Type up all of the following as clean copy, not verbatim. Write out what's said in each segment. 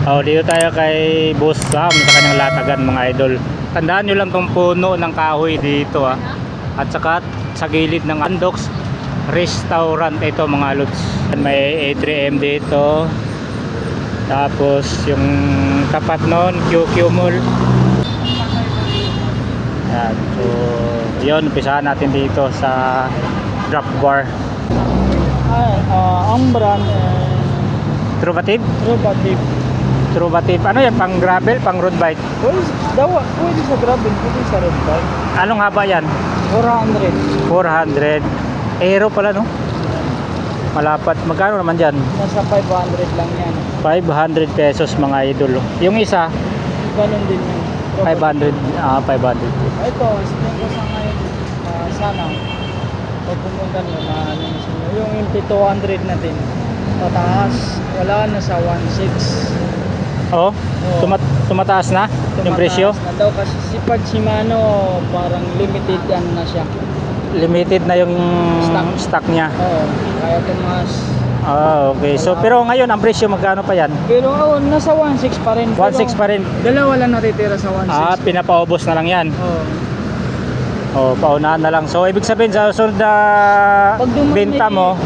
Oh, dito tayo kay Boss Sam sa kanyang latagan mga idol. Tandaan nyo lang tong puno ng kahoy dito At saka sa gilid ng Andox Restaurant ito mga lods. May A3M dito. Tapos yung tapat nun QQ Mall. Ayan. So yun, umpisahan natin dito sa drop bar. Ang brand Truvative? Truvative. Ano yan? Pang gravel? Pang road bike? Pwede sa gravel, pwede sa road bike. Anong haba yan? 400. 400. Aero pala no? Malapat. Magkano naman dyan? Nasa 500 lang yan. 500 pesos mga idol. Yung isa? Ganun din yun. 500. 500. Ito, spend ko sa ngayon. Sana, pag pumunta nyo na ano na sila. Yung MT200 natin, pataas, wala na sa 1.6. Oh? Tumataas na yung presyo? Tumataas na daw kasi si pag Shimano, parang limited ano na siya. Limited na yung stock niya. Oo, kaya tumaas. Okay. So pero ngayon ang presyo magkano pa yan? Pero nasa 1.6 pa rin. 1.6 pa rin. Dalawa lang natitira sa 1.6. Pinapaubos na lang yan. Oo. Paunahan na lang. So ibig sabihin sa sunod na benta mo,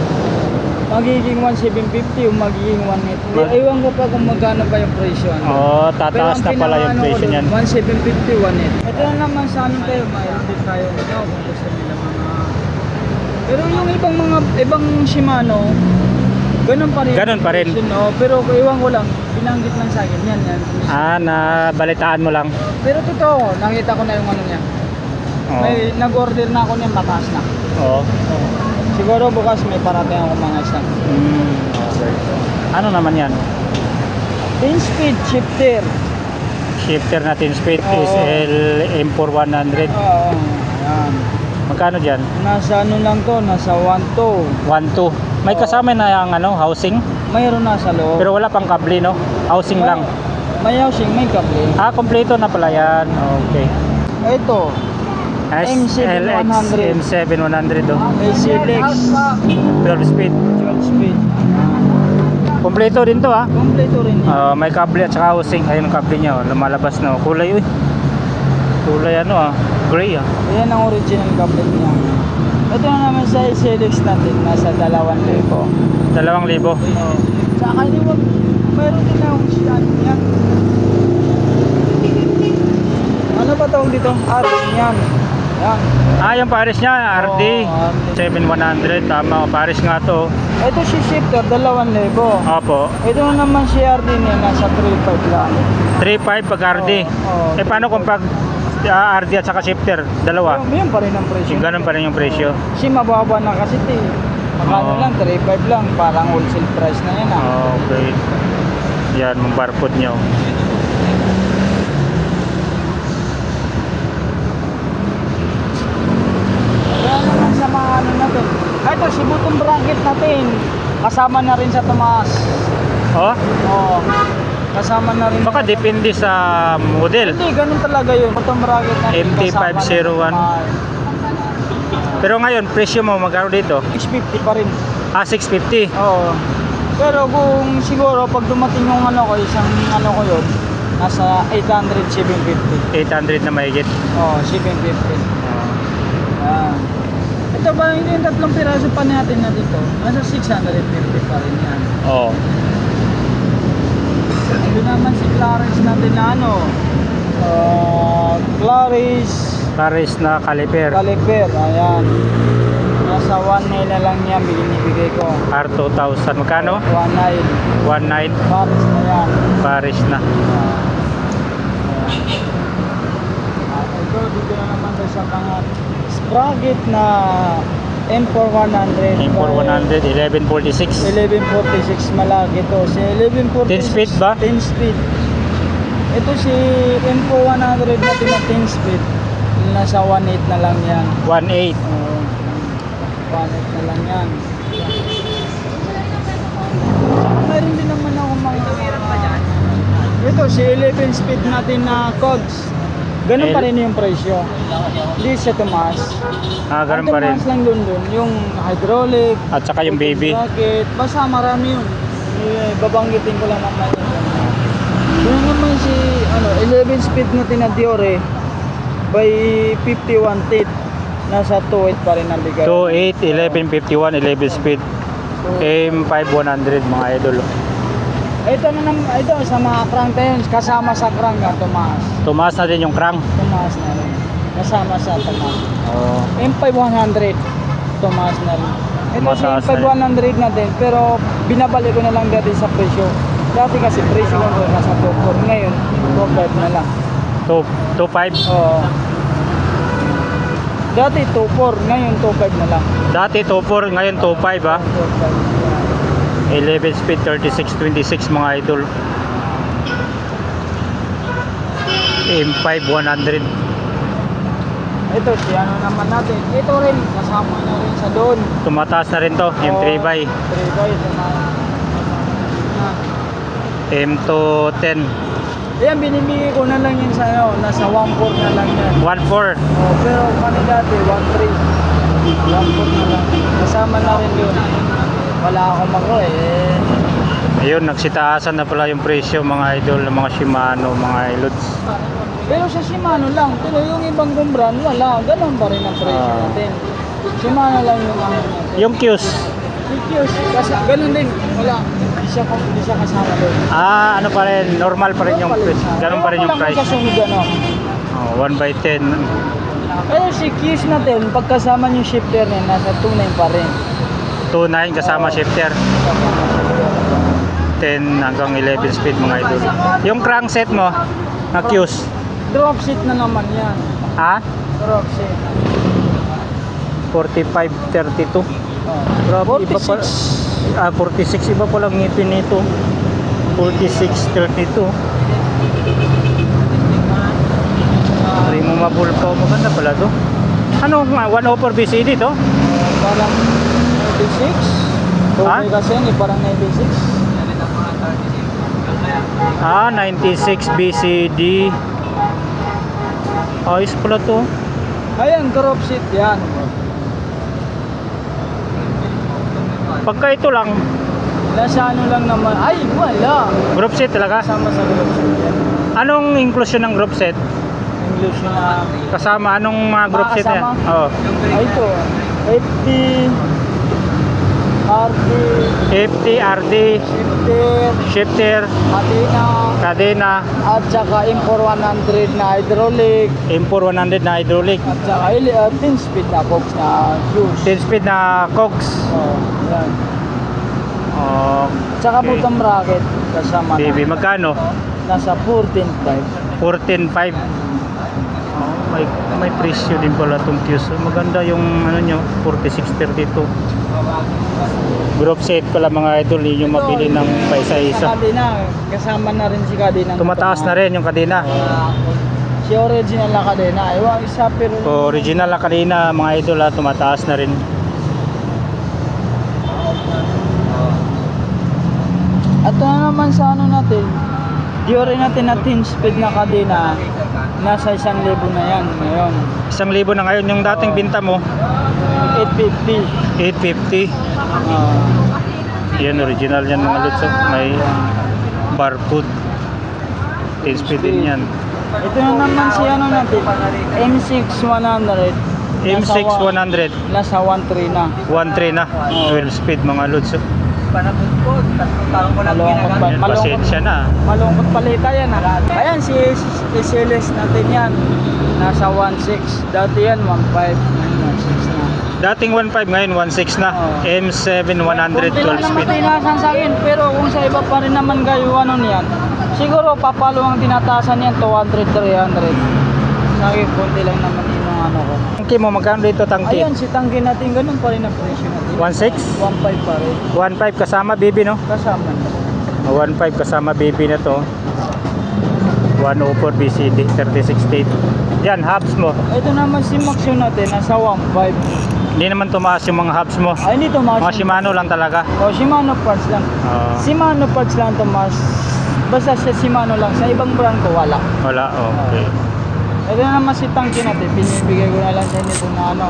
magiging 1.750 o magiging 1.8. Ewan ko pa kung magkano pa yung presyo. tataas na pala yung presyo niyan. 1.750, 1.8. Ito na naman sa amin tayo, mayroon din tayo kung gusto nila mga. Pero yung ibang Shimano, ganun pa rin. Ganun pa rin. Presyo, no? Pero ewan ko lang, binanggit lang sa akin yan. Nabalitaan mo lang. Pero totoo, nakita ko na yung ano niya. May nag-order na ako niyan, mataas na. Oo. Siguro bukas may parating ako mga stock. Okay. Ano naman yan? 10-speed shifter. Shifter na 10-speed is M4100. Oo, yan. Magkano dyan? Nasa ano lang to, nasa 1.2. 1.2. May kasama na yung housing? Mayroon na sa loob. Pero wala pang kable no? Housing lang. May housing, may kable. Kompleto na pala yan. Okay. Ito, M7100. M7100 SLX. 12 speed. 12 speed. Kompleto din to Kompleto rin yan. May kable at saka housing. Ayun ang kable niya lumalabas na. Kulay kulay gray Yan ang original kable niya. Ito na naman sa SLX natin, nasa 2,000. 2,000. Saka mayroon din akong stand niya. Ano ba tawag dito? Aris niyan. Yan. Yung Paris niya, RD. 7100. Tama, Paris nga to. Ito si shifter, 2,000. Opo. Ito naman si RD niya, nasa 3,500 lang. 3.5 pag RD. Paano kung pag RD at saka shifter? Dalawa? Yan pa rin ang presyo. Ganun pa rin yung presyo. Kasi mababa na kasi ito Magkano lang, 3,500 lang. Parang wholesale price na yan Okay. Yan, mong barcode nyo. Kaya naman sa mga ano natin. Ito, si button bracket natin. Kasama na rin sa tumaas. Oo. Kasama na rin. Baka depende sa model. Hindi, ganun talaga yun. Button bracket natin. MT501. Pero ngayon, presyo mo magkano dito? 650 pa rin. 650. Oo. Pero kung siguro pag dumating yung ano ko, isang ano ko yun, nasa 800, 750. 800 na mahigit. Oo, 750. Yan. Ito ba yung tatlong piraso pa natin na dito? Nasa 650 pa rin yan. Oo. Ito naman si Clarence natin na ano. Paris na caliper. Ayan. Nasa 1.9 na lang yan, binibigay ko. R2000. Magkano? 1.9. 1.9. Paris na yan. Paris na. Ito, dito na naman tayo sa mga sprocket na M4100. M4100, 1146. 1146 malaki to. Si 1146. 10 speed ba? 10 speed. Ito si M4100 natin na 10 speed. Nasa 1.8 na lang yan. 1.8. 1.8 na lang yan. Meron din naman ako mga ito si 11 speed natin na cogs. Ganun pa rin yung presyo. Hindi siya tumaas. Ganun pa rin. Tumaas lang dun. Yung hydraulic. At saka yung baby. Bracket. Basta marami yun. Babanggitin ko lang naman yun. Yun naman si 11 speed natin na Diore by 51 teeth. Nasa 2.8 pa rin ang bigay. 2.8, 1151, 11 speed. M5100 mga idol. Ito na naman, ito sa mga crank tayo, kasama sa crank na tumaas. Tumaas na din yung crank. Tumaas na rin. Kasama sa tumaas. Oh. M5100 tumaas na rin. Ito si Mataas na M5100 natin, pero binabalik ko na lang dati sa presyo. Dati kasi presyo ko nasa 2.4. Ngayon, 2.5 na lang. 2.5. Oo. Dati 2.4, ngayon 2.5 na lang. Dati 2.4, ngayon 2.5 ha. 2.5. 11 speed 3626 mga idol. M5 100. Ito si naman natin. Ito rin, kasama na rin sa doon. Tumataas na rin to, M3 by 3 by M210. Ayan, binibigay ko na lang yun sa nasa 1.4 na lang yan. 1.4. Oh, pero kami dati 1.3. 1.4 na lang. Kasama na rin yun. Wala akong mako Ayun, nagsitaasan na pala yung presyo mga idol ng mga Shimano, mga ilods. Pero sa Shimano lang, pero yung ibang brand wala, ganun pa rin ang presyo natin. Shimano lang yung natin. Yung Qs. Yung kasi ganun din, wala. Hindi siya kasama doon. Ano pa rin, normal pa rin yung price. Ganun pa rin yung price. Kasunod Oh, 1/10. Pero si Qs natin, pagkasama yung shifter niya, nasa 2.9 pa rin. 2.9 kasama shifter. 10 hanggang 11 speed mga idol. Yung crankset mo, na Qs. Drop seat na naman yan. Ha? Drop seat. 45-32. Oh. Grabe, iba pa. 46 iba pa lang ngipin nito. 46-32. Removable pa. Maganda pala to. Ano nga? 104 BCD to? Parang 96. Ha? Okay kasi yan, parang 96. 96 BCD. Ayos pala to. Ayan, drop seat yan. Pagka ito lang, Nasa lang naman. Ay, wala. group set talaga. Kasama sa drop seat yan. Anong inclusion ng group set? English na. Kasama anong mga group set yan? Kasama? Oo. Ay, ito. FT, RD, FT, RD, shifter, shifter, Athena, kadena, at saka Impor 100 na hydraulic, M4 100 na hydraulic, at saka 10 speed na box na juice. 10 speed na cogs. Oh, yan. Tsaka Okay. button bracket kasama na. Baby, magkano? Nasa 14.5. 14.5. May presyo din pala itong Qs. Maganda yung ano nyo, 4632. Group set pala mga idol, yun yung mabili ng Sa paisa-isa. kadena, kasama na rin si kadena. Tumataas na rin yung kadena. Si original na kadena. Ewan, isa pero... Original na kanina mga idol ha, tumataas na rin. At na naman sa natin, Diore natin na 10 speed na kadena, nasa 1,000 na yan ngayon. 1,000 na ngayon, yung dating binta mo 850. 850. Yan, original yan mga lods. May barcode. 10 speed din yan. Ito na naman si natin, M6 100. M6 100, Nasa 1.3 na. 1.3 na, 12 speed mga lods. Panabot ko, 3 taon ko lang Yan, pasensya na. Malungkot palita yan ha. Ayan si SLS natin yan. Nasa 1.6. Dati yan 1.5. 1.6 na. Dating 1.5, ngayon 1.6 na. M7 100, Kunti lang 12 naman speed. tinasan sa akin. Pero kung sa iba pa rin naman kayo niyan, siguro papalo ang tinatasan yan 200, 300. Sa akin, kunti lang naman yung ko. Tangki mo, magkano dito tangki? Ayan, si tangke natin, ganun pa rin ang presyo natin. 1.6? 1.5 pa rin. 1.5 kasama baby no? Kasama na. 1.5 kasama baby na to. 104 BCD 36 yan, hubs mo. Ito naman si Maxio natin, nasa 1.5. Hindi naman tumaas yung mga hubs mo. Ay, hindi tumaas. Mga Shimano lang talaga. O, Shimano parts lang. Shimano parts lang tumaas. Basta sa Shimano lang. Sa ibang brand ko, wala. Wala, okay. Ito naman si tangke natin. Binibigay ko na lang sa inyo ito na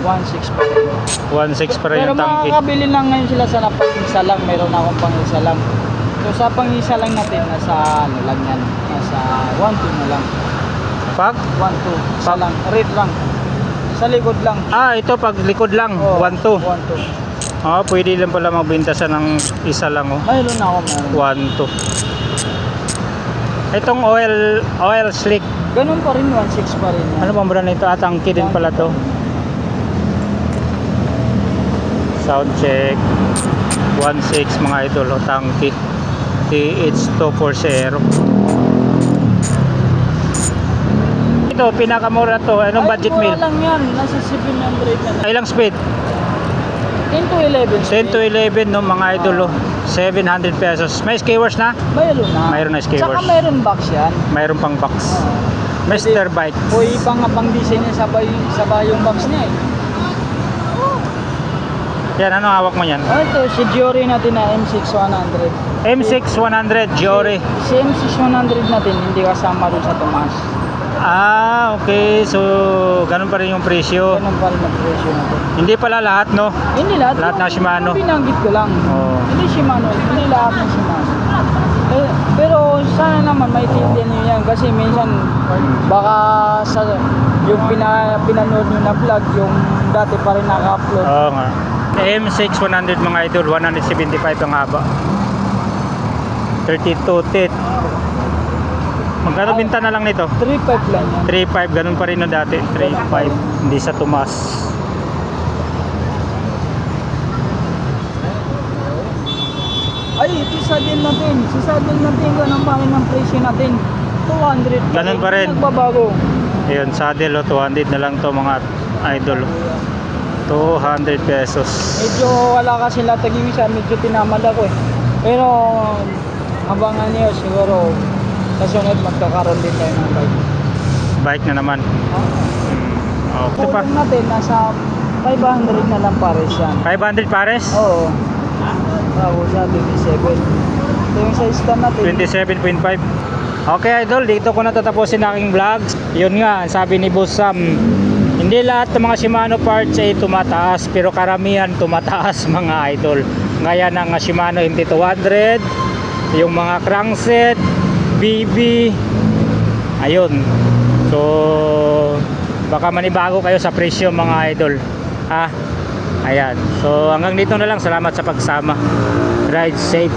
1.6 pa rin. 1.6 pa rin Pero yung tangki. makakabili lang ngayon sila sa napag isa lang. Meron akong pang isa lang. So sa pang-isa lang natin, nasa ano lang yan, nasa 1.2 na lang. Pag? 1.2, isa lang, rate lang. Sa likod lang. Ito pag likod lang, 1.2. 1.2. Pwede lang pala magbenta sa ng isa lang, oh. Mayroon na ako, meron. 1.2. Itong oil slick. Ganun pa rin, 1.6 pa rin yan. Ano bang brand nito? Tangki din pala to. Sound check. 1.6 mga idol, oh, tangki. TH240. Ito, pinakamura to. Anong budget meal? Mura lang yan, nasa 700 na lang. Ilang speed? 10 to 11. 10 to 11 no mga idol, oh. 700 pesos. May skewers na? Mayroon na. Mayroon na skewers. Saka mayroon box yan. Mayroon pang box. Mr. Bike. O ibang pang-design niya sabay yung box niya eh. Yan, ano hawak mo yan? Ito, si Giori natin na M6100. M6100 Giori. Si M6100 natin, hindi kasama rin sa Tomas. Okay. So, ganun pa rin yung presyo. Ganun pa rin ang presyo natin. Hindi pala lahat, no? Hindi lahat. Lahat ng Shimano. Yung binanggit ko lang. Oo. Hindi Shimano, hindi lahat ng Shimano. Pero sana naman maintindihan niyo yan kasi minsan baka sa yung pinanood niyo na vlog yung dati pa rin naka-upload. Oo nga. M6100 mga idol, 175 ang haba. 32 teeth. Magkano binta na lang nito? 3.5 lang yan. 3.5, ganun pa rin no dati. 3.5, hindi sa tumas. Ay, ito saddle natin. Si saddle natin, ganun pa rin ang presyo natin. 200. Ganun pa rin. Nagbabago. Ayun, saddle, 200 na lang to mga idol. 200 pesos. Medyo wala kasi latag yung isa, medyo tinamad ako eh. Pero abangan niyo siguro sa sunod magkakaroon din tayo ng bike. Bike na naman. Okay pa. Tulong natin, nasa 500 na lang pares yan. 500 pares? Oo. Tapos sa 27. Ito yung sa stand natin. 27.5. Okay idol, dito ko natatapusin aking vlogs. Yun nga, sabi ni Boss Sam, hindi lahat ng mga Shimano parts ay tumataas, pero karamihan tumataas mga idol. Gaya ng Shimano MT200, yung mga crankset, BB, ayun. So, baka manibago kayo sa presyo mga idol. Ayan. So, hanggang dito na lang. Salamat sa pagsama. Ride safe.